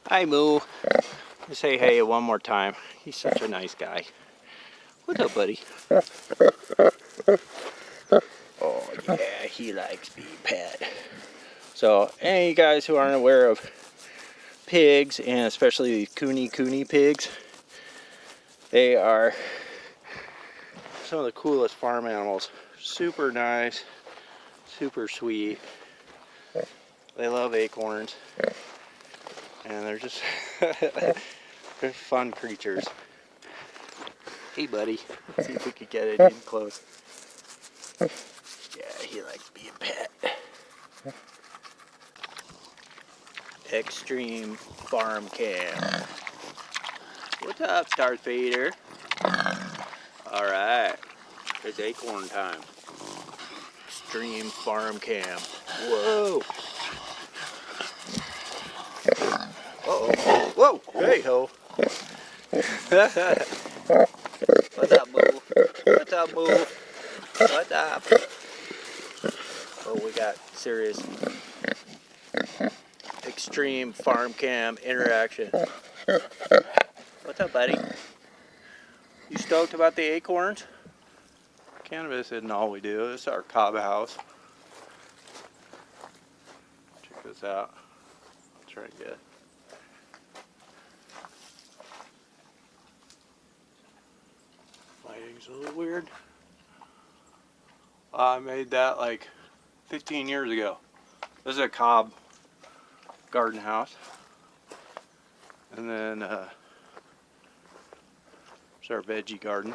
Hi, Moo. Just say hey one more time. He's such a nice guy. What's up, buddy? Oh, yeah, he likes being pet. So, any of you guys who aren't aware of pigs, and especially these KUNE KUNE pigs, they are some of the coolest farm animals. Super nice, super sweet. They love acorns, and they're just they're fun creatures. Hey, buddy, let's see if we could get it in close. Yeah, he likes being pet. Extreme Farm Cam. What's up, Darth Vader? Alright, it's acorn time. Extreme Farm Cam. Whoa! Uh-oh. Whoa! Hey ho! What's up, Boo? What's up, Boo? What's up? Oh, we got serious Extreme Farm Cam interaction. What's up, buddy? You stoked about the acorns? Cannabis isn't all we do. This is our cob house. Check this out. I'll try to get it. Lighting's a little weird. I made that like 15 years ago. This is a cob garden house. And then it's our veggie garden.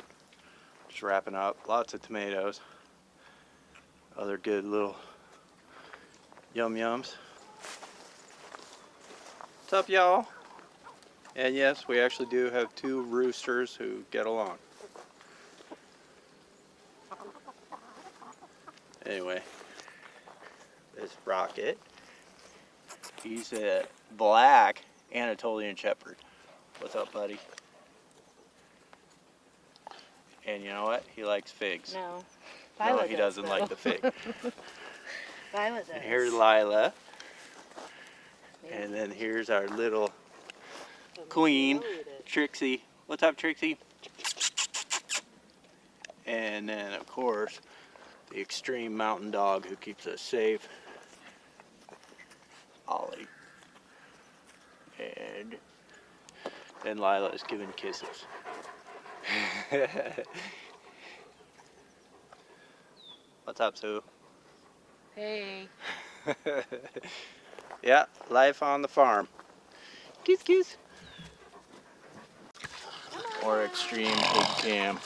Just wrapping up. Lots of tomatoes. Other good little yum yums. What's up, y'all? And yes, we actually do have two roosters who get along. Anyway, this Rocket, he's a black Anatolian Shepherd. What's up, buddy? And you know what? He likes figs. No. No, he doesn't like the fig. Violet does. And here's Lila. And then here's our little queen, Trixie. What's up, Trixie? And then, of course, the extreme mountain dog who keeps us safe, Ollie. And then Lila is giving kisses. What's up, Sue? Hey. Yeah, life on the farm. Kiss, kiss. Or extreme pig cam.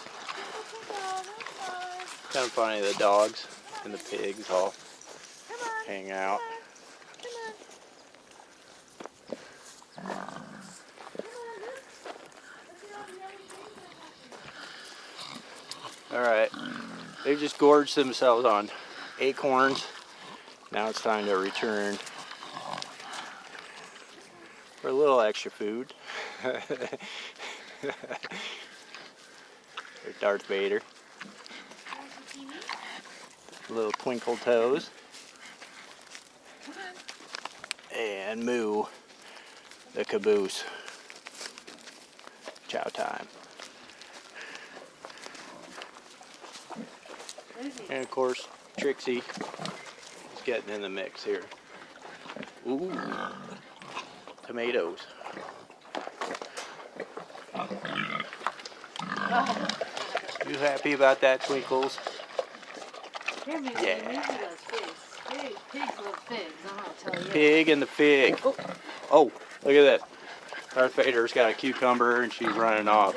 Kind of funny, the dogs and the pigs all hang out. Alright, they've just gorged themselves on acorns. Now it's time to return for a little extra food. There's Darth Vader. Little twinkle toes. And Moo, the caboose. Chow time. And of course, Trixie is getting in the mix here. Ooh, tomatoes. You happy about that, Twinkles? Yeah. Pigs love figs, I'm gonna tell you. Pig and the fig. Oh, look at that. Darth Vader's got a cucumber and she's running off.